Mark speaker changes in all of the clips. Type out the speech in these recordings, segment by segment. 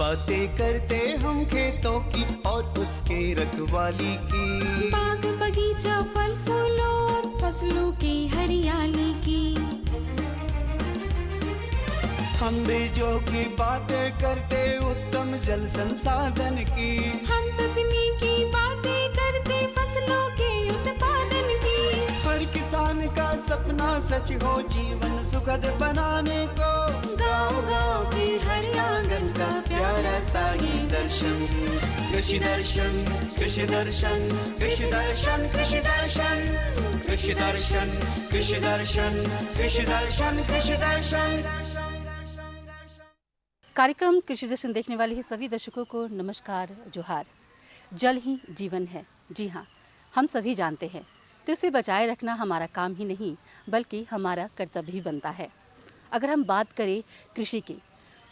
Speaker 1: बातें करते हम खेतों की और उसके रखवाली की,
Speaker 2: बाग बगीचा फल फूलों और फसलों की हरियाली की।
Speaker 1: हम बीजों की बातें करते उत्तम जल संसाधन की,
Speaker 2: हम तकनीकी बातें करते फसलों के उत्पादन की।
Speaker 1: हर किसान का सपना सच हो जीवन सुखद बनाने को,
Speaker 2: गाँव-गाँव के हर आंगन का प्यारा सा ये दर्शन।
Speaker 1: कृषि दर्शन, कृषि दर्शन, कृषि दर्शन, कृषि दर्शन, कृषि दर्शन, कृषि दर्शन, कृषि दर्शन, कृषि दर्शन।
Speaker 3: कार्यक्रम कृषि दर्शन देखने वाले ही सभी दर्शकों को नमस्कार, जोहार। जल ही जीवन है, जी हाँ, हम सभी जानते हैं, तो इसे बचाए रखना हमारा काम ही नहीं बल्कि हमारा कर्तव्य भी बनता है। अगर हम बात करें कृषि की,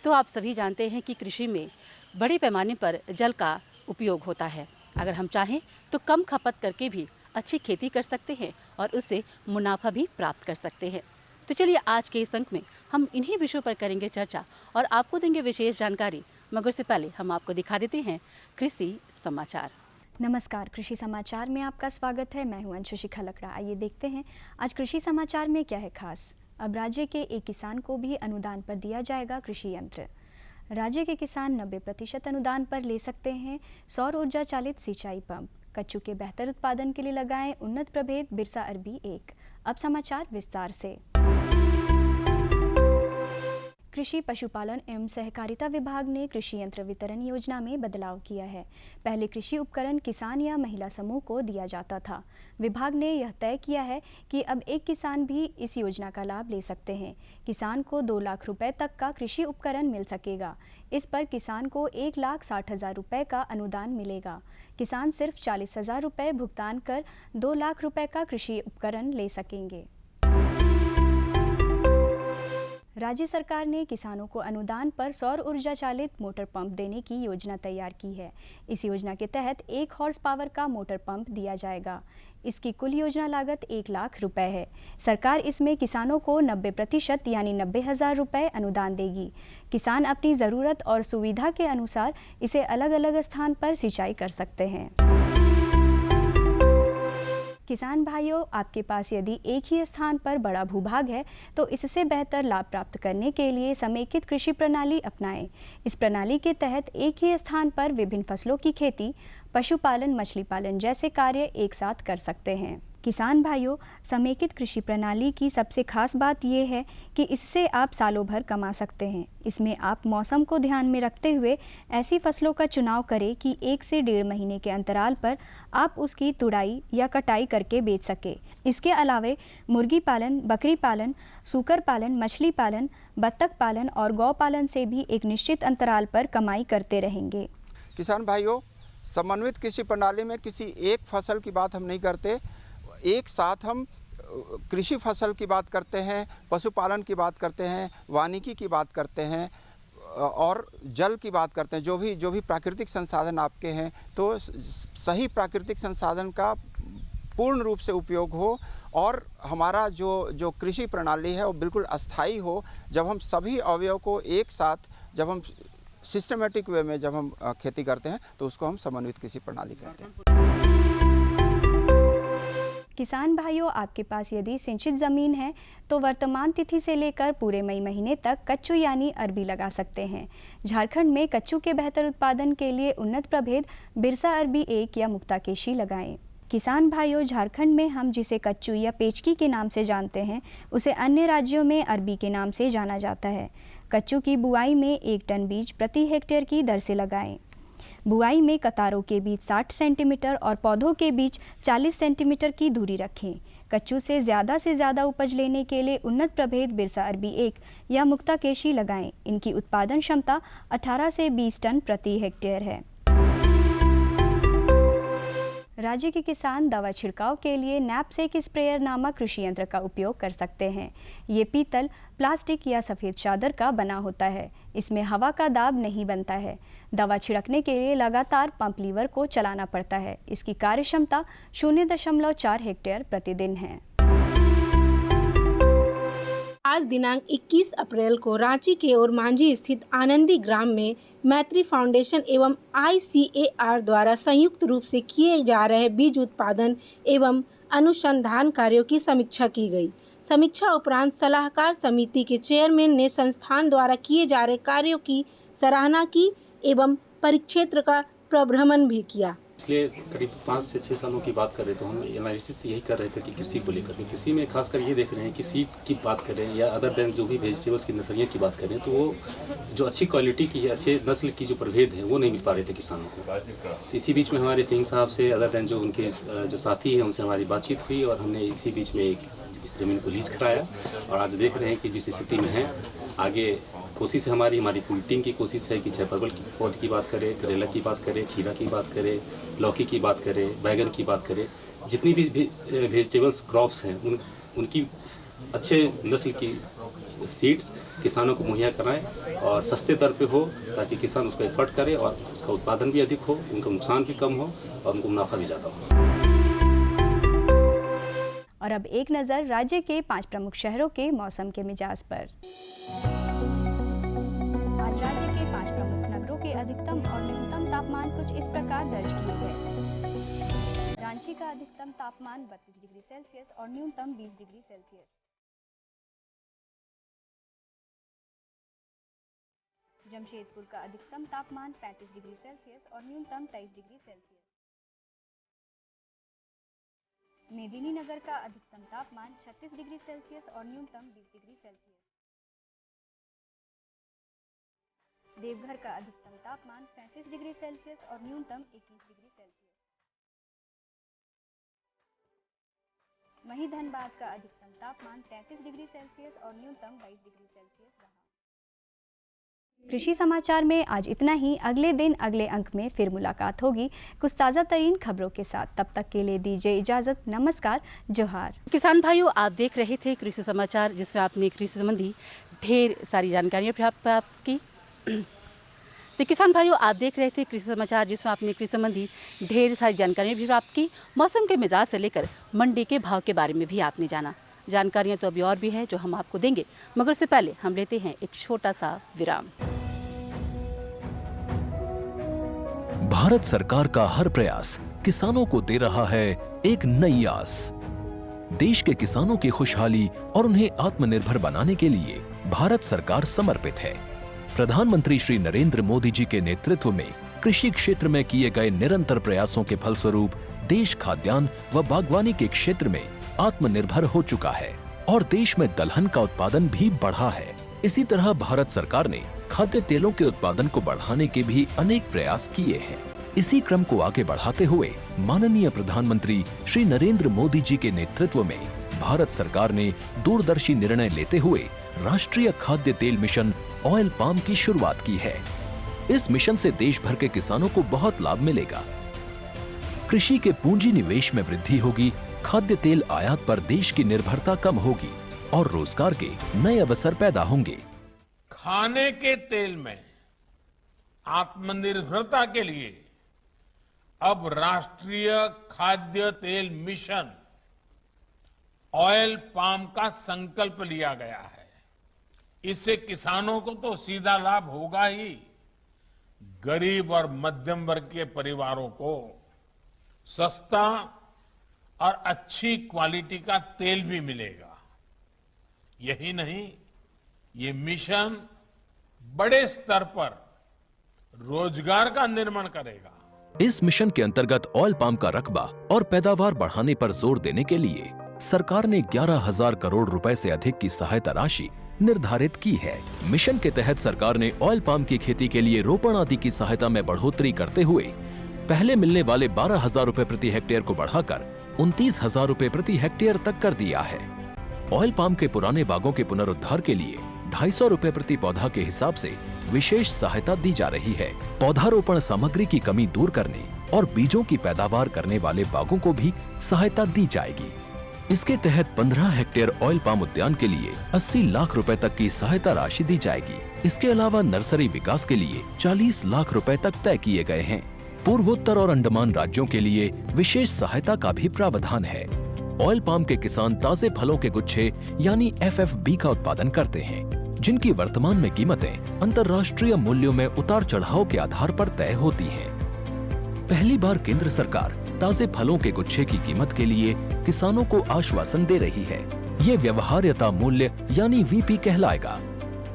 Speaker 3: तो आप सभी जानते हैं कि कृषि में बड़े पैमाने पर जल का उपयोग होता है। अगर हम चाहें तो कम खपत करके भी अच्छी खेती कर सकते हैं और उससे मुनाफा भी प्राप्त कर सकते हैं। तो चलिए आज के इस अंक में हम इन्हीं विषयों पर करेंगे चर्चा और आपको देंगे विशेष जानकारी, मगर उससे पहले हम आपको दिखा देते हैं कृषि समाचार।
Speaker 4: नमस्कार, कृषि समाचार में आपका स्वागत है। मैं हूं अंशु शिखा लकड़ा। आइए देखते हैं आज कृषि समाचार में क्या है खास। अब राज्य के एक किसान को भी अनुदान पर दिया जाएगा कृषि यंत्र। राज्य के किसान 90% अनुदान पर ले सकते हैं सौर ऊर्जा चालित सिंचाई पंप। कच्चू के बेहतर उत्पादन के लिए लगाएं उन्नत प्रभेद बिरसा अरबी 1। अब समाचार विस्तार से। कृषि पशुपालन एवं सहकारिता विभाग ने कृषि यंत्र वितरण योजना में बदलाव किया है। पहले कृषि उपकरण किसान या महिला समूह को दिया जाता था। विभाग ने यह तय किया है कि अब एक किसान भी इस योजना का लाभ ले सकते हैं। किसान को 2 लाख रुपए तक का कृषि उपकरण मिल सकेगा। इस पर किसान को 1,60,000 रुपए का अनुदान मिलेगा। किसान सिर्फ 40,000 रुपए भुगतान कर 2 लाख रुपए का कृषि उपकरण ले सकेंगे। राज्य सरकार ने किसानों को अनुदान पर सौर ऊर्जा चालित मोटर पंप देने की योजना तैयार की है। इस योजना के तहत 1 हॉर्स पावर का मोटर पंप दिया जाएगा। इसकी कुल योजना लागत 1 लाख रुपए है। सरकार इसमें किसानों को 90% यानी 90,000 रुपए अनुदान देगी। किसान अपनी ज़रूरत और सुविधा के अनुसार इसे अलग अलग स्थान पर सिंचाई कर सकते हैं। किसान भाइयों, आपके पास यदि एक ही स्थान पर बड़ा भूभाग है तो इससे बेहतर लाभ प्राप्त करने के लिए समेकित कृषि प्रणाली अपनाएं। इस प्रणाली के तहत एक ही स्थान पर विभिन्न फसलों की खेती, पशुपालन, मछली पालन जैसे कार्य एक साथ कर सकते हैं। किसान भाइयों, समेकित कृषि प्रणाली की सबसे खास बात यह है कि इससे आप सालों भर कमा सकते हैं। इसमें आप मौसम को ध्यान में रखते हुए ऐसी फसलों का चुनाव करें कि 1 से 1.5 महीने के अंतराल पर आप उसकी तुड़ाई या कटाई करके बेच सके। इसके अलावे मुर्गी पालन, बकरी पालन, सूकर पालन, मछली पालन, बत्तख पालन और गौ पालन से भी एक निश्चित अंतराल पर कमाई करते रहेंगे।
Speaker 5: किसान भाइयों, समन्वित कृषि प्रणाली में किसी एक फसल की बात हम नहीं करते, एक साथ हम कृषि फसल की बात करते हैं, पशुपालन की बात करते हैं, वानिकी की बात करते हैं और जल की बात करते हैं। जो भी प्राकृतिक संसाधन आपके हैं, तो सही प्राकृतिक संसाधन का पूर्ण रूप से उपयोग हो और हमारा जो कृषि प्रणाली है वो बिल्कुल अस्थायी हो। जब हम सभी अवयव को एक साथ, जब हम सिस्टमेटिक वे में जब हम खेती करते हैं तो उसको हम समन्वित कृषि प्रणाली कहते हैं।
Speaker 4: किसान भाइयों, आपके पास यदि सिंचित ज़मीन है तो वर्तमान तिथि से लेकर पूरे मई महीने तक कच्चू यानी अरबी लगा सकते हैं। झारखंड में कच्चू के बेहतर उत्पादन के लिए उन्नत प्रभेद बिरसा अरबी 1 या मुक्ताकेशी लगाएं। किसान भाइयों, झारखंड में हम जिसे कच्चू या पेचकी के नाम से जानते हैं, उसे अन्य राज्यों में अरबी के नाम से जाना जाता है। कच्चू की बुआई में 1 टन बीज प्रति हेक्टेयर की दर से लगाएं। बुआई में कतारों के बीच 60 सेंटीमीटर और पौधों के बीच 40 सेंटीमीटर की दूरी रखें। कच्चू से ज़्यादा उपज लेने के लिए उन्नत प्रभेद बिरसा अरबी 1 या मुक्ताकेशी लगाएं। इनकी उत्पादन क्षमता 18 से 20 टन प्रति हेक्टेयर है। राज्य के किसान दवा छिड़काव के लिए नैपसेक स्प्रेयर नामक कृषि यंत्र का उपयोग कर सकते हैं। ये पीतल, प्लास्टिक या सफ़ेद चादर का बना होता है। इसमें हवा का दाब नहीं बनता है। दवा छिड़कने के लिए लगातार पंप लीवर को चलाना पड़ता है। इसकी कार्य क्षमता 0.4 हेक्टेयर प्रतिदिन है।
Speaker 6: आज दिनांक 21 अप्रैल को रांची के ओरमांझी स्थित आनंदी ग्राम में मैत्री फाउंडेशन एवं ICAR द्वारा संयुक्त रूप से किए जा रहे बीज उत्पादन एवं अनुसंधान कार्यों की समीक्षा की गई। समीक्षा उपरांत सलाहकार समिति के चेयरमैन ने संस्थान द्वारा किए जा रहे कार्यों की सराहना की एवं परिक्षेत्र का प्रभ्रमण भी किया।
Speaker 7: पिछले करीब 5 से 6 सालों की बात कर रहे तो हम एनालिसिस यही कर रहे थे कि कृषि को लेकर के कृषि में खासकर ये देख रहे हैं कि सीड की बात करें या अदर देन जो भी वेजिटेबल्स की नर्सरियाँ की बात करें तो वो जो अच्छी क्वालिटी की अच्छे नस्ल की जो प्रभेद है वो नहीं मिल पा रहे थे किसानों को। तो इसी बीच में हमारे सिंह साहब से अदर देन जो उनके जो साथी हैं उनसे हमारी बातचीत हुई और हमने इसी बीच में इस ज़मीन को लीज कराया और आज देख रहे हैं कि जिस स्थिति में है आगे कोशिश है हमारी पूरी टीम की कोशिश है कि चाहे परवल की पौध की बात करें, करेला की बात करें, खीरा की बात करें, लौकी की बात करें, बैगन की बात करें, जितनी भी वेजिटेबल्स क्रॉप्स हैं उनकी अच्छे नस्ल की सीड्स किसानों को मुहैया कराएं और सस्ते दर पे हो ताकि किसान उसको एफर्ट करे और उसका उत्पादन भी अधिक हो, उनका नुकसान भी कम हो और उनको मुनाफा भी ज़्यादा हो।
Speaker 4: और अब एक नज़र राज्य के 5 प्रमुख शहरों के मौसम के मिजाज पर। आज राज्य के 5 प्रमुख नगरों के अधिकतम और न्यूनतम तापमान कुछ इस प्रकार दर्ज किए गए। रांची का अधिकतम तापमान 32 डिग्री सेल्सियस और न्यूनतम 20 डिग्री सेल्सियस। जमशेदपुर का अधिकतम तापमान 35 डिग्री सेल्सियस और न्यूनतम 23 डिग्री सेल्सियस। मेदिनीनगर का अधिकतम तापमान 36 डिग्री सेल्सियस और न्यूनतम 20 डिग्री सेल्सियस। देवघर का अधिकतम तापमान 37 डिग्री सेल्सियस और न्यूनतम 21 डिग्री सेल्सियस। वहीं धनबाद का अधिकतम तापमान 33 डिग्री सेल्सियस और न्यूनतम 22 डिग्री सेल्सियस रहा। कृषि समाचार में आज इतना ही। अगले दिन अगले अंक में फिर मुलाकात होगी कुछ ताज़ा तरीन खबरों के साथ। तब तक के लिए दीजिए इजाज़त। नमस्कार, जोहार।
Speaker 3: किसान भाइयों, आप देख रहे थे कृषि समाचार जिसमें आपने कृषि संबंधी ढेर सारी जानकारियाँ प्राप्त की। तो किसान भाइयों, आप देख रहे थे कृषि समाचार जिसमें आपने कृषि संबंधी ढेर सारी जानकारियाँ भी प्राप्त की। मौसम के मिजाज से लेकर मंडी के भाव के बारे में भी आपने जाना। जानकारियाँ तो अभी और भी हैं जो हम आपको देंगे, मगर उससे पहले हम लेते हैं एक छोटा सा विराम।
Speaker 8: भारत सरकार का हर प्रयास किसानों को दे रहा है एक नई आस। देश के किसानों की खुशहाली और उन्हें आत्मनिर्भर बनाने के लिए भारत सरकार समर्पित है। प्रधानमंत्री श्री नरेंद्र मोदी जी के नेतृत्व में कृषि क्षेत्र में किए गए निरंतर प्रयासों के फलस्वरूप देश खाद्यान्न व बागवानी के क्षेत्र में आत्मनिर्भर हो चुका है और देश में दलहन का उत्पादन भी बढ़ा है। इसी तरह भारत सरकार ने खाद्य तेलों के उत्पादन को बढ़ाने के भी अनेक प्रयास किए हैं। इसी क्रम को आगे बढ़ाते हुए माननीय प्रधानमंत्री श्री नरेंद्र मोदी जी के नेतृत्व में भारत सरकार ने दूरदर्शी निर्णय लेते हुए राष्ट्रीय खाद्य तेल मिशन ऑयल पाम की शुरुआत की है। इस मिशन से देश भर के किसानों को बहुत लाभ मिलेगा। कृषि के पूंजी निवेश में वृद्धि होगी, खाद्य तेल आयात पर देश की निर्भरता कम होगी और रोजगार के नए अवसर पैदा होंगे।
Speaker 9: खाने के तेल में आत्मनिर्भरता के लिए अब राष्ट्रीय खाद्य तेल मिशन ऑयल पाम का संकल्प लिया गया है। इससे किसानों को तो सीधा लाभ होगा ही, गरीब और मध्यम वर्ग के परिवारों को सस्ता और अच्छी क्वालिटी का तेल भी मिलेगा। यही नहीं, ये मिशन बड़े स्तर पर रोजगार का निर्माण करेगा।
Speaker 8: इस मिशन के अंतर्गत ऑयल पाम का रकबा और पैदावार बढ़ाने पर जोर देने के लिए सरकार ने 11,000 करोड़ रुपए से अधिक की सहायता राशि निर्धारित की है। मिशन के तहत सरकार ने ऑयल पाम की खेती के लिए रोपण आदि की सहायता में बढ़ोतरी करते हुए पहले मिलने वाले 12,000 रुपए प्रति हेक्टेयर को बढ़ाकर 29,000 रुपए प्रति हेक्टेयर तक कर दिया है। ऑयल पाम के पुराने बागों के पुनरुद्धार के लिए 250 रुपए प्रति पौधा के हिसाब से विशेष सहायता दी जा रही है। पौधारोपण सामग्री की कमी दूर करने और बीजों की पैदावार करने वाले बागों को भी सहायता दी जाएगी। इसके तहत 15 हेक्टेयर ऑयल पाम उद्यान के लिए 80 लाख रुपए तक की सहायता राशि दी जाएगी। इसके अलावा नर्सरी विकास के लिए 40 लाख रुपए तक तय किए गए हैं। पूर्वोत्तर और अंडमान राज्यों के लिए विशेष सहायता का भी प्रावधान है। ऑयल पाम के किसान ताजे फलों के गुच्छे यानी FFB का उत्पादन करते हैं, जिनकी वर्तमान में कीमतें अंतर्राष्ट्रीय मूल्यों में उतार चढ़ाव के आधार पर तय होती हैं। पहली बार केंद्र सरकार ताजे फलों के गुच्छे की कीमत के लिए किसानों को आश्वासन दे रही है। ये व्यवहार्यता मूल्य यानी VP कहलाएगा,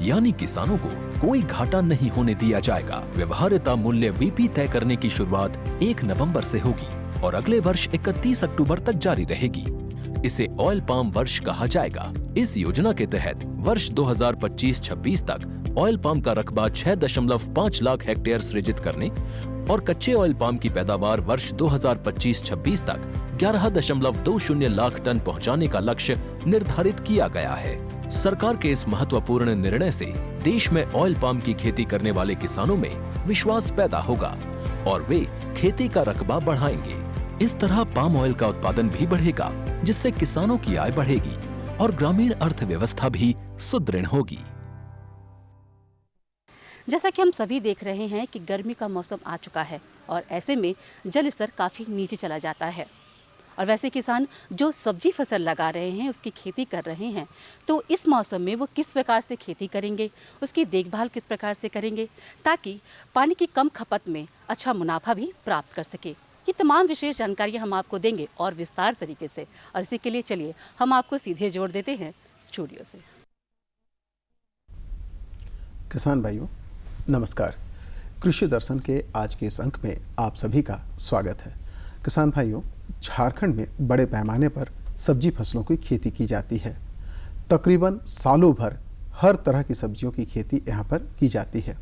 Speaker 8: यानी किसानों को कोई घाटा नहीं होने दिया जाएगा। व्यवहार्यता मूल्य VP तय करने की शुरुआत 1 नवंबर से होगी और अगले वर्ष 31 अक्टूबर तक जारी रहेगी। इसे ऑयल पाम वर्ष कहा जाएगा। इस योजना के तहत वर्ष 2025-26 तक ऑयल पाम का रकबा 6.5 लाख हेक्टेयर सृजित करने और कच्चे ऑयल पाम की पैदावार वर्ष 2025-26 तक 11.20 लाख टन पहुंचाने का लक्ष्य निर्धारित किया गया है। सरकार के इस महत्वपूर्ण निर्णय से देश में ऑयल पाम की खेती करने वाले किसानों में विश्वास पैदा होगा और वे खेती का रकबा बढ़ाएंगे। इस तरह पाम ऑयल का उत्पादन भी बढ़ेगा, जिससे किसानों की आय बढ़ेगी और ग्रामीण अर्थव्यवस्था भी सुदृढ़ होगी।
Speaker 3: जैसा कि हम सभी देख रहे हैं कि गर्मी का मौसम आ चुका है और ऐसे में जल स्तर काफ़ी नीचे चला जाता है। और वैसे किसान जो सब्जी फसल लगा रहे हैं, उसकी खेती कर रहे हैं, तो इस मौसम में वो किस प्रकार से खेती करेंगे, उसकी देखभाल किस प्रकार से करेंगे ताकि पानी की कम खपत में अच्छा मुनाफा भी प्राप्त कर सके। ये तमाम विशेष जानकारियाँ हम आपको देंगे और विस्तार तरीके से। और इसी के लिए चलिए हम आपको सीधे जोड़ देते हैं स्टूडियो से।
Speaker 10: किसान भाइयों नमस्कार। कृषि दर्शन के आज के इस अंक में आप सभी का स्वागत है। किसान भाइयों, झारखंड में बड़े पैमाने पर सब्जी फसलों की खेती की जाती है। तकरीबन सालों भर हर तरह की सब्जियों की खेती यहाँ पर की जाती है।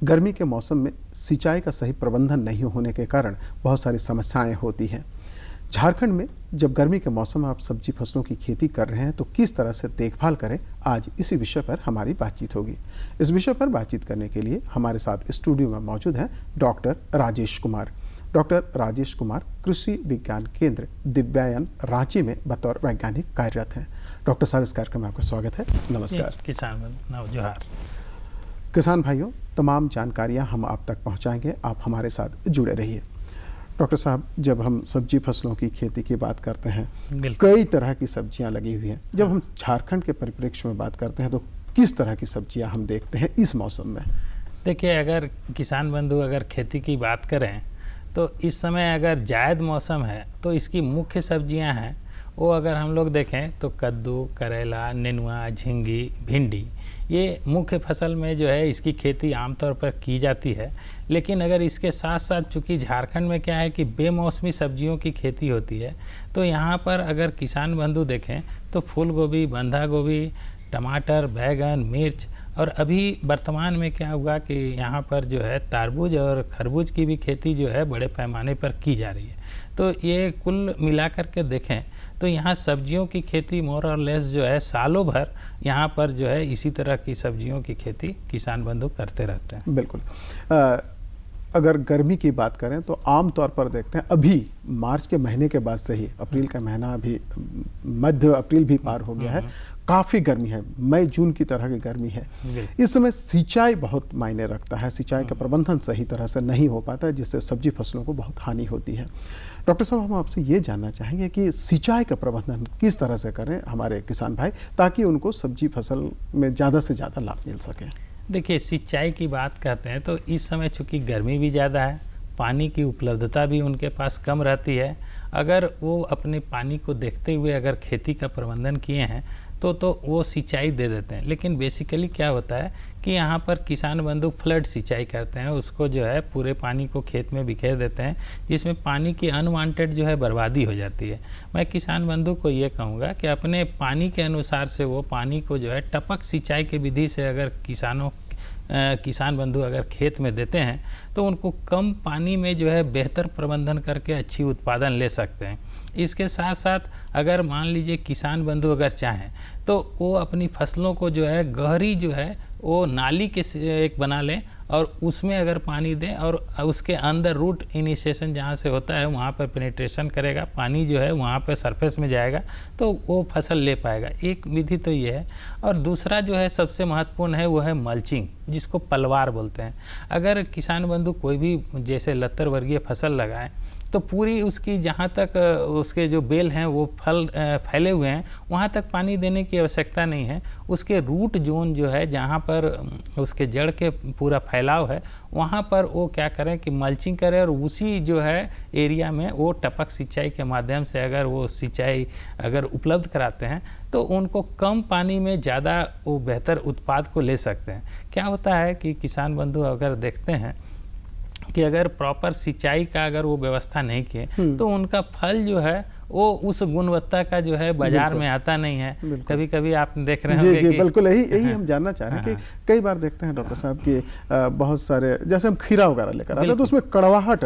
Speaker 10: गर्मी के मौसम में सिंचाई का सही प्रबंधन नहीं होने के कारण बहुत सारी समस्याएं होती हैं। झारखंड में जब गर्मी के मौसम में आप सब्जी फसलों की खेती कर रहे हैं तो किस तरह से देखभाल करें, आज इसी विषय पर हमारी बातचीत होगी। इस विषय पर बातचीत करने के लिए हमारे साथ स्टूडियो में मौजूद हैं डॉक्टर राजेश कुमार। डॉक्टर राजेश कुमार कृषि विज्ञान केंद्र दिव्यायन रांची में बतौर वैज्ञानिक कार्यरत हैं। डॉक्टर साहब, इस कार्यक्रम में आपका स्वागत है। नमस्कार।
Speaker 11: किसान जोहार।
Speaker 10: किसान भाइयों, तमाम जानकारियां हम आप तक पहुंचाएंगे, आप हमारे साथ जुड़े रहिए। डॉक्टर साहब, जब हम सब्जी फसलों की खेती की बात करते हैं, कई तरह की सब्जियां लगी हुई हैं। जब हम झारखंड के परिप्रेक्ष्य में बात करते हैं तो किस तरह की सब्जियां हम देखते हैं इस मौसम में?
Speaker 11: देखिए, अगर किसान बंधु अगर खेती की बात करें तो इस समय अगर जायद मौसम है तो इसकी मुख्य सब्जियां हैं वो अगर हम लोग देखें तो कद्दू, करेला, नेनुआ, झींगी, भिंडी, ये मुख्य फसल में जो है इसकी खेती आमतौर पर की जाती है। लेकिन अगर इसके साथ साथ चूँकि झारखंड में क्या है कि बेमौसमी सब्जियों की खेती होती है, तो यहाँ पर अगर किसान बंधु देखें तो फूल गोभी, बंधा गोभी, टमाटर, बैगन, मिर्च और अभी वर्तमान में क्या हुआ कि यहाँ पर जो है तारबूज और खरबूज की भी खेती जो है बड़े पैमाने पर की जा रही है। तो ये कुल मिलाकर के देखें तो यहाँ सब्जियों की खेती मोर और लेस जो है सालों भर यहाँ पर जो है इसी तरह की सब्जियों की खेती किसान बंधु करते रहते हैं।
Speaker 10: बिल्कुल। अगर गर्मी की बात करें तो आम तौर पर देखते हैं अभी मार्च के महीने के बाद से ही, अप्रैल का महीना अभी मध्य अप्रैल भी पार हो गया है, काफ़ी गर्मी है, मई जून की तरह की गर्मी है। इस समय सिंचाई बहुत मायने रखता है, सिंचाई का प्रबंधन सही तरह से नहीं हो पाता है, जिससे सब्जी फसलों को बहुत हानि होती है। डॉक्टर साहब, हम आपसे ये जानना चाहेंगे कि सिंचाई का प्रबंधन किस तरह से करें हमारे किसान भाई, ताकि उनको सब्जी फसल में ज़्यादा से ज़्यादा लाभ मिल सके।
Speaker 11: देखिए, सिंचाई की बात करते हैं तो इस समय चूँकि गर्मी भी ज़्यादा है, पानी की उपलब्धता भी उनके पास कम रहती है। अगर वो अपने पानी को देखते हुए अगर खेती का प्रबंधन किए हैं तो वो सिंचाई दे देते हैं। लेकिन बेसिकली क्या होता है कि यहाँ पर किसान बंधु फ्लड सिंचाई करते हैं, उसको जो है पूरे पानी को खेत में बिखेर देते हैं, जिसमें पानी की अनवांटेड जो है बर्बादी हो जाती है। मैं किसान बंधु को ये कहूँगा कि अपने पानी के अनुसार से वो पानी को जो है टपक सिंचाई की विधि से अगर किसान बंधु अगर खेत में देते हैं तो उनको कम पानी में जो है बेहतर प्रबंधन करके अच्छी उत्पादन ले सकते हैं। इसके साथ साथ अगर मान लीजिए किसान बंधु अगर चाहें तो वो अपनी फसलों को जो है गहरी जो है वो नाली के एक बना लें और उसमें अगर पानी दें और उसके अंदर रूट इनिशिएशन जहाँ से होता है वहाँ पर पेनिट्रेशन करेगा, पानी जो है वहाँ पर सरफेस में जाएगा तो वो फसल ले पाएगा। एक विधि तो ये है। और दूसरा जो है सबसे महत्वपूर्ण है वो है मल्चिंग, जिसको पलवार बोलते हैं। अगर किसान बंधु कोई भी जैसे लतर वर्गीय फसल लगाएं तो पूरी उसकी जहाँ तक उसके जो बेल हैं वो फैले हुए हैं वहाँ तक पानी देने की आवश्यकता नहीं है। उसके रूट जोन जो है जहाँ पर उसके जड़ के पूरा फैलाव है वहाँ पर वो क्या करें कि मल्चिंग करें और उसी जो है एरिया में वो टपक सिंचाई के माध्यम से अगर वो सिंचाई अगर उपलब्ध कराते हैं तो उनको कम पानी में ज़्यादा वो बेहतर उत्पाद को ले सकते हैं। क्या होता है कि किसान बंधु अगर देखते हैं कि अगर प्रॉपर सिंचाई का अगर वो व्यवस्था नहीं किए तो उनका फल जो है वो उस गुणवत्ता का जो है बाजार में आता नहीं है। कभी कभी आप देख रहे हैं
Speaker 10: जी बिल्कुल यही हम जानना चाह रहे हैं कि कई बार देखते हैं डॉक्टर साहब कि बहुत सारे जैसे हम खीरा वगैरह लेकर आते हैं तो उसमें कड़वाहट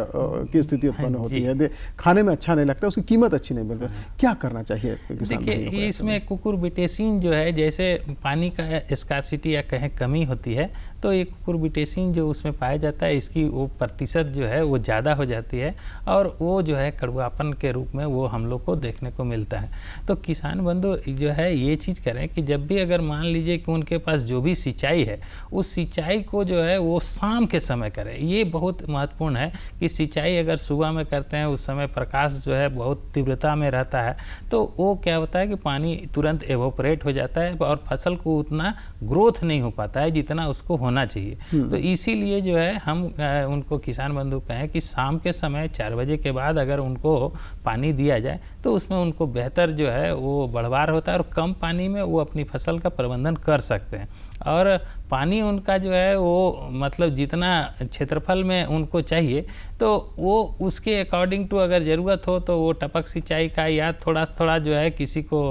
Speaker 10: की स्थिति उत्पन्न होती है, खाने में अच्छा नहीं लगता, उसकी कीमत अच्छी नहीं मिल रही। क्या करना चाहिए किसान भाइयों को?
Speaker 11: इसमें कुकुरबिटेसिन जो है जैसे पानी का स्कार्सिटी या कहें कमी होती है तो ये कुकुरबिटेसिन जो उसमें पाया जाता है इसकी वो प्रतिशत जो है वो ज़्यादा हो जाती है और वो जो है कड़वापन के रूप में वो हम लोग को देखने को मिलता है। तो किसान बंधु जो है ये चीज़ करें कि जब भी अगर मान लीजिए कि उनके पास जो भी सिंचाई है उस सिंचाई को जो है वो शाम के समय करें। ये बहुत महत्वपूर्ण है कि सिंचाई अगर सुबह में करते हैं उस समय प्रकाश जो है बहुत तीव्रता में रहता है तो वो क्या होता है कि पानी तुरंत एवोपरेट हो जाता है और फसल को उतना ग्रोथ नहीं हो पाता है जितना उसको होना चाहिए। तो इसीलिए जो है हम उनको किसान बंधु कहें कि शाम के समय 4 बजे के बाद अगर उनको पानी दिया जाए तो उसमें उनको बेहतर जो है वो बढ़वार होता है और कम पानी में वो अपनी फसल का प्रबंधन कर सकते हैं। और पानी उनका जो है वो मतलब जितना क्षेत्रफल में उनको चाहिए तो वो उसके अकॉर्डिंग टू अगर ज़रूरत हो तो वो टपक सिंचाई का या थोड़ा जो है किसी को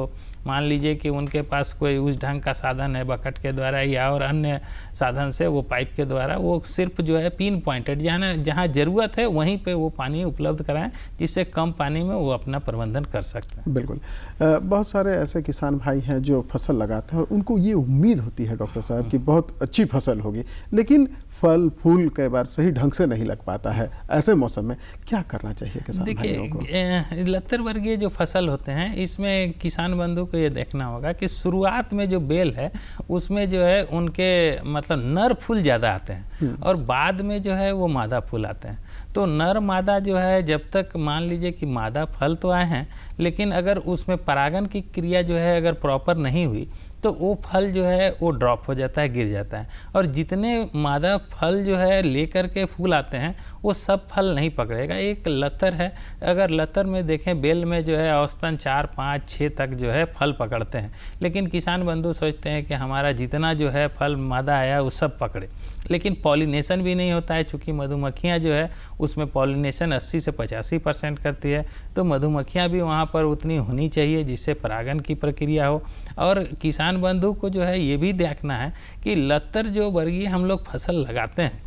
Speaker 11: मान लीजिए कि उनके पास कोई उस ढंग का साधन है बकेट के द्वारा या और अन्य साधन से वो पाइप के द्वारा वो सिर्फ जो है पिन पॉइंटेड जहाँ ज़रूरत है वहीं पे वो पानी उपलब्ध कराएं जिससे कम पानी में वो अपना प्रबंधन कर सकते हैं।
Speaker 10: बिल्कुल। बहुत सारे ऐसे किसान भाई हैं जो फसल लगाते हैं और उनको ये उम्मीद होती है डॉक्टर साहब कि बहुत अच्छी फसल होगी लेकिन फल फूल कई बार सही ढंग से नहीं लग पाता है। ऐसे मौसम में क्या करना चाहिए किसान भाइयों को?
Speaker 11: देखिए लतर वर्गीय जो फसल होते हैं इसमें किसान बंधु को ये देखना होगा कि शुरुआत में जो बेल है उसमें जो है उनके मतलब नर फूल ज़्यादा आते हैं और बाद में जो है वो मादा फूल आते हैं। तो नर मादा जो है जब तक मान लीजिए कि मादा फल तो आए हैं लेकिन अगर उसमें परागण की क्रिया जो है अगर प्रॉपर नहीं हुई तो वो फल जो है वो ड्रॉप हो जाता है, गिर जाता है और जितने मादा फल जो है लेकर के फूल आते हैं वो सब फल नहीं पकड़ेगा। एक लतर है, अगर लतर में देखें बेल में जो है औसतन 4, 5, 6 तक जो है फल पकड़ते हैं लेकिन किसान बंधु सोचते हैं कि हमारा जितना जो है फल मादा आया वो सब पकड़े, लेकिन पॉलिनेशन भी नहीं होता है। चूँकि मधुमक्खियाँ जो है उसमें पॉलिनेशन 80 से 85% करती है तो मधुमक्खियाँ भी वहाँ पर उतनी होनी चाहिए जिससे परागण की प्रक्रिया हो। और किसान बंधु को जो है ये भी देखना है कि लतर जो वर्गीय हम लोग फसल लगाते हैं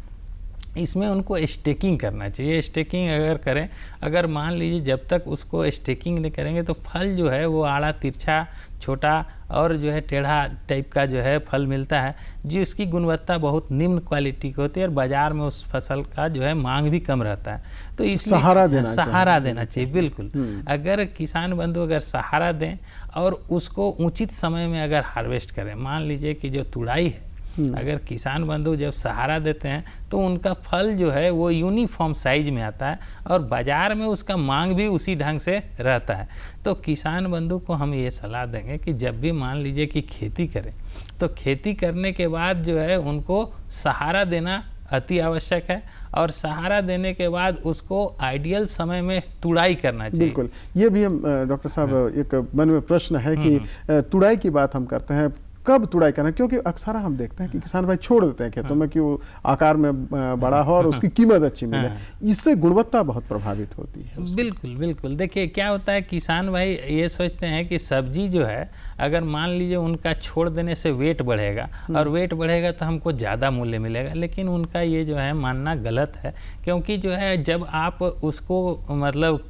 Speaker 11: इसमें उनको स्टेकिंग करना चाहिए। स्टेकिंग अगर करें, अगर मान लीजिए जब तक उसको स्टेकिंग नहीं करेंगे तो फल जो है वो आड़ा तिरछा छोटा और जो है टेढ़ा टाइप का जो है फल मिलता है जिसकी गुणवत्ता बहुत निम्न क्वालिटी की होती है और बाज़ार में उस फसल का जो है मांग भी कम रहता है। तो इसलिए सहारा देना चाहिए। बिल्कुल, अगर किसान बंधु अगर सहारा दें और उसको उचित समय में अगर हार्वेस्ट करें, मान लीजिए कि जो तुड़ाई है अगर किसान बंधु जब सहारा देते हैं तो उनका फल जो है वो यूनिफॉर्म साइज में आता है और बाज़ार में उसका मांग भी उसी ढंग से रहता है। तो किसान बंधु को हम ये सलाह देंगे कि जब भी मान लीजिए कि खेती करें तो खेती करने के बाद जो है उनको सहारा देना अति आवश्यक है और सहारा देने के बाद उसको आइडियल समय में तुड़ाई करना चाहिए।
Speaker 10: बिल्कुल, ये भी हम डॉक्टर साहब एक मन में प्रश्न है कि तुड़ाई की बात हम करते हैं, कब तुड़ाई करना, क्योंकि अक्सर हम देखते हैं कि किसान भाई छोड़ देते हैं खेतों में कि वो आकार में बड़ा हो और उसकी कीमत अच्छी मिले, इससे गुणवत्ता बहुत प्रभावित होती है।
Speaker 11: बिल्कुल बिल्कुल। देखिए क्या होता है, किसान भाई ये सोचते हैं कि सब्जी जो है अगर मान लीजिए उनका छोड़ देने से वेट बढ़ेगा और वेट बढ़ेगा तो हमको ज़्यादा मूल्य मिलेगा, लेकिन उनका ये जो है मानना गलत है। क्योंकि जो है जब आप उसको मतलब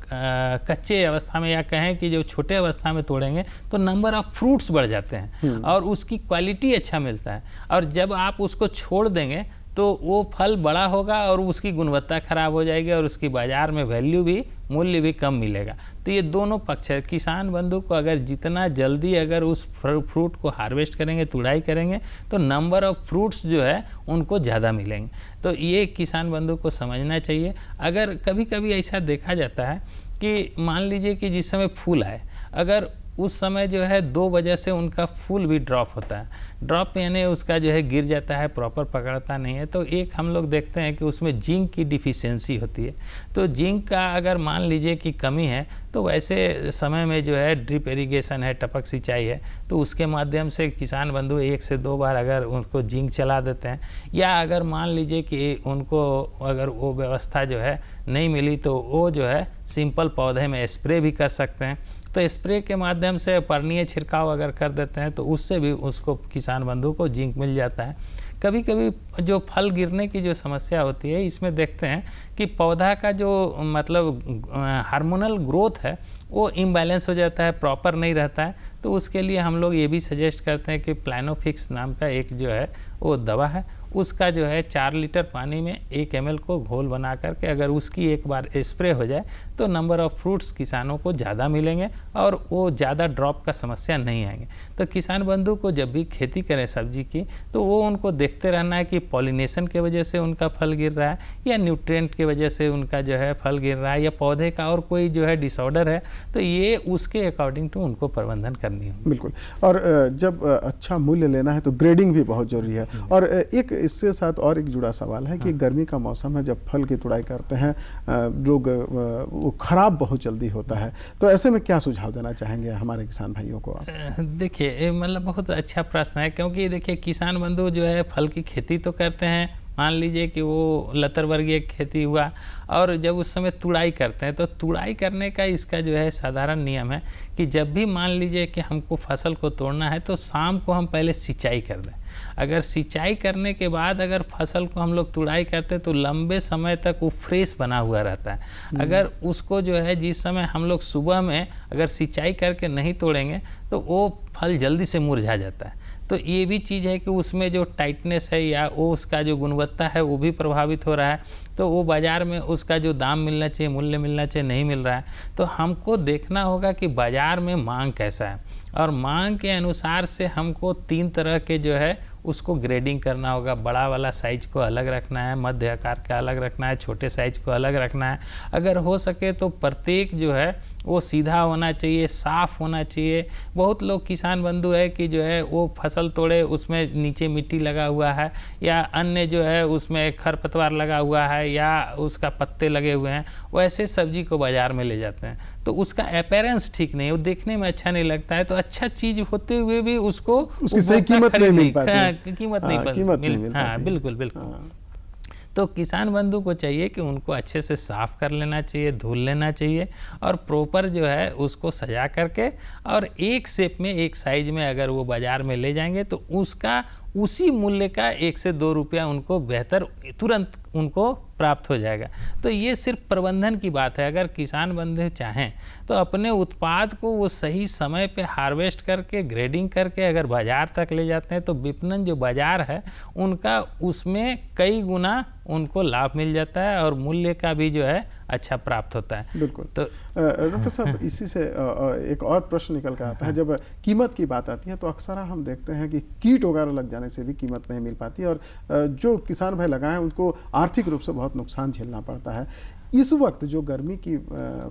Speaker 11: कच्चे अवस्था में या कहें कि जो छोटे अवस्था में तोड़ेंगे तो नंबर ऑफ फ्रूट्स बढ़ जाते हैं और उसकी क्वालिटी अच्छा मिलता है, और जब आप उसको छोड़ देंगे तो वो फल बड़ा होगा और उसकी गुणवत्ता खराब हो जाएगी और उसकी बाज़ार में वैल्यू भी, मूल्य भी कम मिलेगा। तो ये दोनों पक्ष है। किसान बंधु को अगर जितना जल्दी अगर उस फ्रूट को हार्वेस्ट करेंगे, तुड़ाई करेंगे, तो नंबर ऑफ फ्रूट्स जो है उनको ज़्यादा मिलेंगे। तो ये किसान बंधु को समझना चाहिए। अगर कभी कभी ऐसा देखा जाता है कि मान लीजिए कि जिस समय फूल आए, अगर उस समय जो है 2 वजह से उनका फूल भी ड्रॉप होता है। ड्रॉप यानी उसका जो है गिर जाता है, प्रॉपर पकड़ता नहीं है। तो एक हम लोग देखते हैं कि उसमें जिंक की डिफिशियंसी होती है। तो जिंक का अगर मान लीजिए कि कमी है, तो वैसे समय में जो है ड्रिप इरिगेशन है, टपक सिंचाई है, तो उसके माध्यम से किसान बंधु 1 से 2 बार अगर उनको जिंक चला देते हैं, या अगर मान लीजिए कि उनको अगर वो व्यवस्था जो है नहीं मिली, तो वो जो है सिंपल पौधे में स्प्रे भी कर सकते हैं। तो स्प्रे के माध्यम से पर्णीय छिड़काव अगर कर देते हैं, तो उससे भी उसको किसान बंधु को जिंक मिल जाता है। कभी कभी जो फल गिरने की जो समस्या होती है, इसमें देखते हैं कि पौधा का जो मतलब हार्मोनल ग्रोथ है वो इम्बैलेंस हो जाता है, प्रॉपर नहीं रहता है। तो उसके लिए हम लोग ये भी सजेस्ट करते हैं कि प्लानोफिक्स नाम का एक जो है वो दवा है, उसका जो है 4 लीटर पानी में 1 ml को घोल बना करके अगर उसकी एक बार स्प्रे हो जाए, तो नंबर ऑफ फ्रूट्स किसानों को ज़्यादा मिलेंगे और वो ज़्यादा ड्रॉप का समस्या नहीं आएंगे। तो किसान बंधु को जब भी खेती करें सब्जी की, तो वो उनको देखते रहना है कि पॉलिनेशन के वजह से उनका फल गिर रहा है, या न्यूट्रिएंट की वजह से उनका जो है फल गिर रहा है, या पौधे का और कोई जो है डिसऑर्डर है, तो ये उसके अकॉर्डिंग टू उनको प्रबंधन करनी होगी।
Speaker 10: बिल्कुल। और जब अच्छा मूल्य लेना है तो ग्रेडिंग भी बहुत जरूरी है। और एक इससे साथ और एक जुड़ा सवाल है कि गर्मी का मौसम है, जब फल की तुड़ाई करते हैं लोग, वो खराब बहुत जल्दी होता है, तो ऐसे में क्या सुझाव देना चाहेंगे हमारे किसान भाइयों को आप?
Speaker 11: देखिए, मतलब बहुत अच्छा प्रश्न है, क्योंकि देखिए किसान बंधु जो है फल की खेती तो करते हैं। मान लीजिए कि वो लतर वर्गीय खेती हुआ, और जब उस समय तुड़ाई करते हैं, तो तुड़ाई करने का इसका जो है साधारण नियम है कि जब भी मान लीजिए कि हमको फसल को तोड़ना है, तो शाम को हम पहले सिंचाई कर दें। अगर सिंचाई करने के बाद अगर फसल को हम लोग तुड़ाई करते हैं, तो लंबे समय तक वो फ्रेश बना हुआ रहता है। अगर उसको जो है जिस समय हम लोग सुबह में अगर सिंचाई करके नहीं तोड़ेंगे, तो वो फल जल्दी से मुरझा जाता है। तो ये भी चीज़ है कि उसमें जो टाइटनेस है या वो उसका जो गुणवत्ता है वो भी प्रभावित हो रहा है। तो वो बाज़ार में उसका जो दाम मिलना चाहिए, मूल्य मिलना चाहिए, नहीं मिल रहा है। तो हमको देखना होगा कि बाज़ार में मांग कैसा है, और मांग के अनुसार से हमको 3 तरह के जो है उसको ग्रेडिंग करना होगा। बड़ा वाला साइज़ को अलग रखना है, मध्य आकार का अलग रखना है, छोटे साइज़ को अलग रखना है। अगर हो सके तो प्रत्येक जो है वो सीधा होना चाहिए, साफ़ होना चाहिए। बहुत लोग किसान बंधु है कि जो है वो फसल तोड़े, उसमें नीचे मिट्टी लगा हुआ है, या अन्य जो है उसमें खरपतवार लगा हुआ है, या उसका पत्ते लगे हुए हैं, वैसे सब्जी को बाज़ार में ले जाते हैं। तो उसका अपीयरेंस ठीक नहीं है, वो देखने में अच्छा नहीं लगता है। तो अच्छा चीज़ होते हुए भी उसको
Speaker 10: उसकी सही कीमत नहीं मिल पाती,
Speaker 11: कीमत नहीं मिल पाती। हाँ, बिल्कुल बिल्कुल। तो किसान बंधु को चाहिए कि उनको अच्छे से साफ़ कर लेना चाहिए, धुल लेना चाहिए, और प्रॉपर जो है उसको सजा करके और एक शेप में, एक साइज में अगर वो बाज़ार में ले जाएंगे, तो उसका उसी मूल्य का 1 से 2 रुपया उनको बेहतर तुरंत उनको प्राप्त हो जाएगा। तो ये सिर्फ प्रबंधन की बात है। अगर किसान बंधु चाहें तो अपने उत्पाद को वो सही समय पे हार्वेस्ट करके, ग्रेडिंग करके अगर बाज़ार तक ले जाते हैं, तो विपणन जो बाज़ार है उनका उसमें कई गुना उनको लाभ मिल जाता है, और मूल्य का भी जो है अच्छा प्राप्त होता है।
Speaker 10: बिल्कुल। तो डॉक्टर साहब, इसी से एक और प्रश्न निकल कर आता है। जब कीमत की बात आती है, तो अक्सर हम देखते हैं कि कीट वगैरह लग जाने से भी कीमत नहीं मिल पाती, और जो किसान भाई लगाएं उनको आर्थिक रूप से बहुत नुकसान झेलना पड़ता है। इस वक्त जो गर्मी की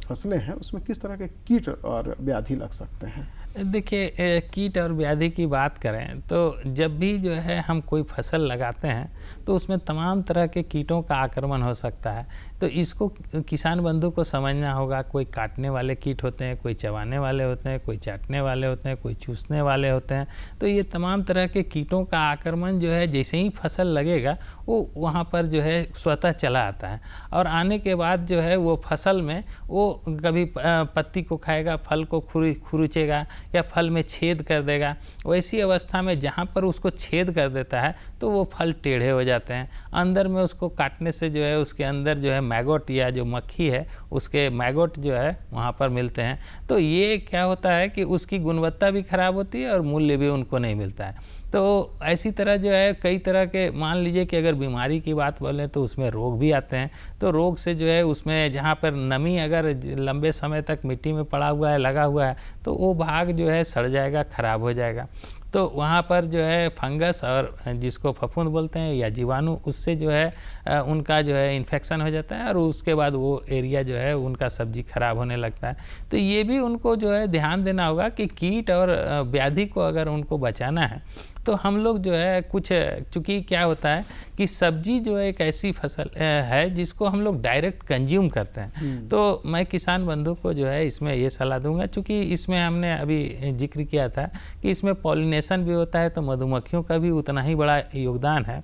Speaker 10: फसलें हैं, उसमें किस तरह के कीट और व्याधि लग सकते हैं?
Speaker 11: देखिए, कीट और व्याधि की बात करें तो जब भी जो है हम कोई फसल लगाते हैं, तो उसमें तमाम तरह के कीटों का आक्रमण हो सकता है। तो इसको किसान बंधु को समझना होगा। कोई काटने वाले कीट होते हैं, कोई चबाने वाले होते हैं, कोई चाटने वाले होते हैं, कोई चूसने वाले होते हैं। तो ये तमाम तरह के कीटों का आक्रमण जो है जैसे ही फसल लगेगा, वो वहाँ पर जो है स्वतः चला आता है, और आने के बाद जो है वो फसल में वो कभी पत्ती को खाएगा, फल को खुरुचेगा, या फल में छेद कर देगा। वैसी अवस्था में जहाँ पर उसको छेद कर देता है, तो वो फल टेढ़े हो जाते हैं। अंदर में उसको काटने से जो है उसके अंदर जो है मैगोट या जो मक्खी है, उसके मैगोट जो है वहाँ पर मिलते हैं। तो ये क्या होता है कि उसकी गुणवत्ता भी खराब होती है और मूल्य भी उनको नहीं मिलता है। तो तो ऐसी तरह जो है कई तरह के, मान लीजिए कि अगर बीमारी की बात बोलें तो उसमें रोग भी आते हैं। तो रोग से जो है उसमें जहाँ पर नमी अगर लंबे समय तक मिट्टी में पड़ा हुआ है, लगा हुआ है, तो वो भाग जो है सड़ जाएगा, खराब हो जाएगा। तो वहाँ पर जो है फंगस और जिसको फफूंद बोलते हैं या जीवाणु, उससे जो है उनका जो है इन्फेक्शन हो जाता है और उसके बाद वो एरिया जो है उनका सब्जी खराब होने लगता है। तो ये भी उनको जो है ध्यान देना होगा कि कीट और व्याधि को अगर उनको बचाना है तो हम लोग जो है कुछ, चूँकि क्या होता है कि सब्जी जो है एक ऐसी फसल है जिसको हम लोग डायरेक्ट कंज्यूम करते हैं। तो मैं किसान बंधु को जो है इसमें ये सलाह दूंगा, चूँकि इसमें हमने अभी जिक्र किया था कि इसमें पॉलिनेशन भी होता है, तो मधुमक्खियों का भी उतना ही बड़ा योगदान है।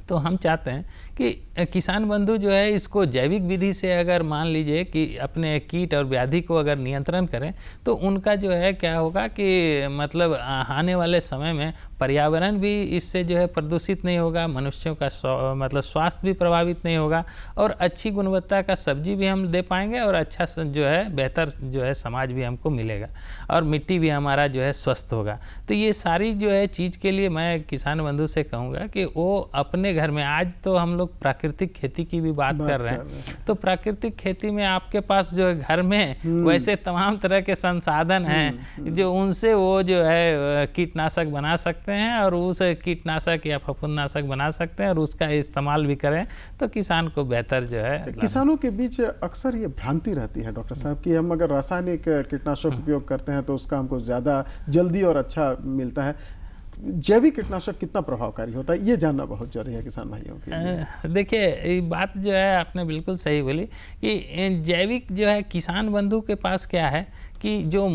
Speaker 11: तो हम चाहते हैं कि किसान बंधु जो है इसको जैविक विधि से अगर मान लीजिए कि अपने कीट और व्याधि को अगर नियंत्रण करें तो उनका जो है क्या होगा कि मतलब आने वाले समय में पर्यावरण भी इससे जो है प्रदूषित नहीं होगा, मनुष्यों का मतलब स्वास्थ्य भी प्रभावित नहीं होगा और अच्छी गुणवत्ता का सब्जी भी हम दे पाएंगे और अच्छा जो है बेहतर जो है समाज भी हमको मिलेगा और मिट्टी भी हमारा जो है स्वस्थ होगा। तो ये सारी जो है चीज़ के लिए मैं किसान बंधु से कहूँगा कि वो अपने घर में, आज तो हम लोग प्राकृतिक खेती की भी बात कर रहे हैं, तो प्राकृतिक खेती में आपके पास जो है घर में वैसे तमाम तरह के संसाधन हैं जो उनसे वो जो है कीटनाशक बना सकते हैं और उस कीटनाशक या फफूंदनाशक बना सकते हैं और उसका इस्तेमाल भी करें तो किसान को बेहतर जो है।
Speaker 10: किसानों के बीच अक्सर ये भ्रांति रहती है डॉक्टर साहब कि हम अगर रासायनिक कीटनाशक उपयोग करते हैं तो उसका हमको ज़्यादा जल्दी और अच्छा मिलता है। जैविक कीटनाशक कितना प्रभावकारी होता है ये जानना बहुत जरूरी है किसान भाइयों के लिए।
Speaker 11: देखिए ये बात जो है आपने बिल्कुल सही बोली कि जैविक जो है किसान बंधु के पास क्या है कि जो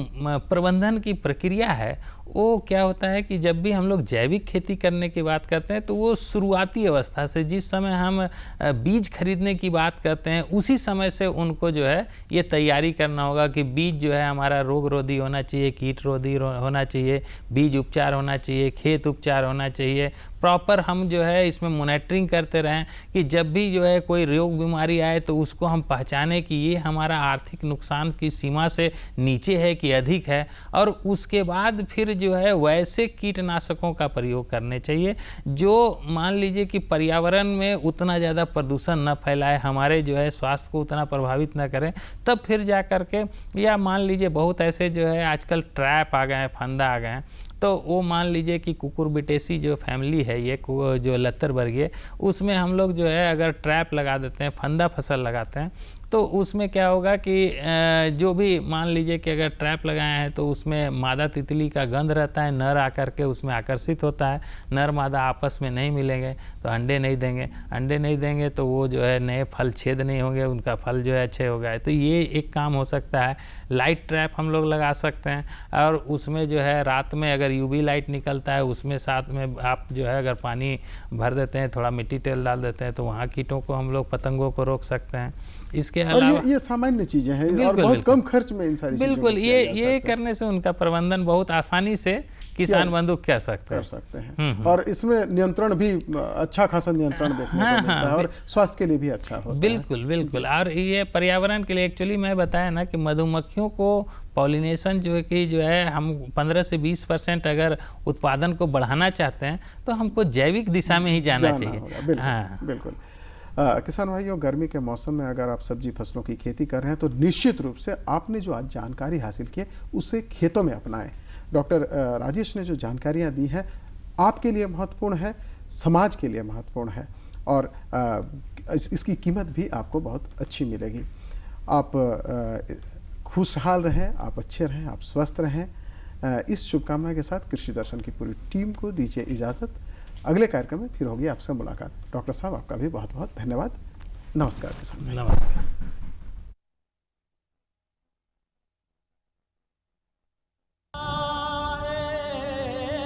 Speaker 11: प्रबंधन की प्रक्रिया है वो क्या होता है कि जब भी हम लोग जैविक खेती करने की बात करते हैं तो वो शुरुआती अवस्था से, जिस समय हम बीज खरीदने की बात करते हैं उसी समय से उनको जो है ये तैयारी करना होगा कि बीज जो है हमारा रोग रोधी होना चाहिए, कीट रोधी होना चाहिए, बीज उपचार होना चाहिए, खेत उपचार होना चाहिए। प्रॉपर हम जो है इसमें मॉनिटरिंग करते रहें कि जब भी जो है कोई रोग बीमारी आए तो उसको हम पहचानें कि ये हमारा आर्थिक नुकसान की सीमा से नीचे है कि अधिक है और उसके बाद फिर जो है वैसे कीटनाशकों का प्रयोग करने चाहिए जो मान लीजिए कि पर्यावरण में उतना ज़्यादा प्रदूषण न फैलाए, हमारे जो है स्वास्थ्य को उतना प्रभावित न करें, तब फिर जा कर के, या मान लीजिए बहुत ऐसे जो है आजकल ट्रैप आ गए हैं, फंदा आ गए हैं, तो वो मान लीजिए कि कुकुरबिटेसी जो फैमिली है ये जो लत्तर वर्गीय, उसमें हम लोग जो है अगर ट्रैप लगा देते हैं, फंदा फसल लगाते हैं तो उसमें क्या होगा कि जो भी मान लीजिए कि अगर ट्रैप लगाए हैं तो उसमें मादा तितली का गंध रहता है, नर आकर के उसमें आकर्षित होता है, नर मादा आपस में नहीं मिलेंगे तो अंडे नहीं देंगे तो वो जो है नए फल छेद नहीं होंगे, उनका फल जो है अच्छे हो गए। तो ये एक काम हो सकता है। लाइट ट्रैप हम लोग लगा सकते हैं और उसमें जो है रात में अगर यूवी लाइट निकलता है उसमें साथ में आप जो है अगर पानी भर देते हैं, थोड़ा मिट्टी तेल डाल देते हैं तो वहाँ कीटों को हम लोग, पतंगों को रोक सकते हैं। इसके अलावा
Speaker 10: ये सामान्य चीजें हैं और बहुत कम खर्च में इन सारी चीजों को
Speaker 11: ये करने से उनका प्रबंधन बहुत आसानी से किसान बंधु कर सकते हैं
Speaker 10: और इसमें नियंत्रण भी अच्छा खासा नियंत्रण देखने को मिलता है और स्वास्थ्य के लिए भी अच्छा होता है।
Speaker 11: बिल्कुल। और ये पर्यावरण के लिए एक्चुअली मैं बताया ना कि मधुमक्खियों को पॉलिनेशन जो है हम 15 से 20% अगर उत्पादन को बढ़ाना चाहते हैं तो हमको जैविक दिशा में ही जाना चाहिए।
Speaker 10: बिल्कुल। किसान भाइयों, गर्मी के मौसम में अगर आप सब्जी फसलों की खेती कर रहे हैं तो निश्चित रूप से आपने जो आज जानकारी हासिल की उसे खेतों में अपनाएं। डॉक्टर राजेश ने जो जानकारियां दी हैं आपके लिए महत्वपूर्ण है, समाज के लिए महत्वपूर्ण है और इसकी कीमत भी आपको बहुत अच्छी मिलेगी। आप खुशहाल रहें, आप अच्छे रहें, आप स्वस्थ रहें। इस शुभकामना के साथ कृषि दर्शन की पूरी टीम को दीजिए इजाज़त। अगले कार्यक्रम में फिर होगी आपसे मुलाकात। डॉक्टर साहब आपका भी बहुत बहुत धन्यवाद। नमस्कार किसान।
Speaker 11: नमस्कार।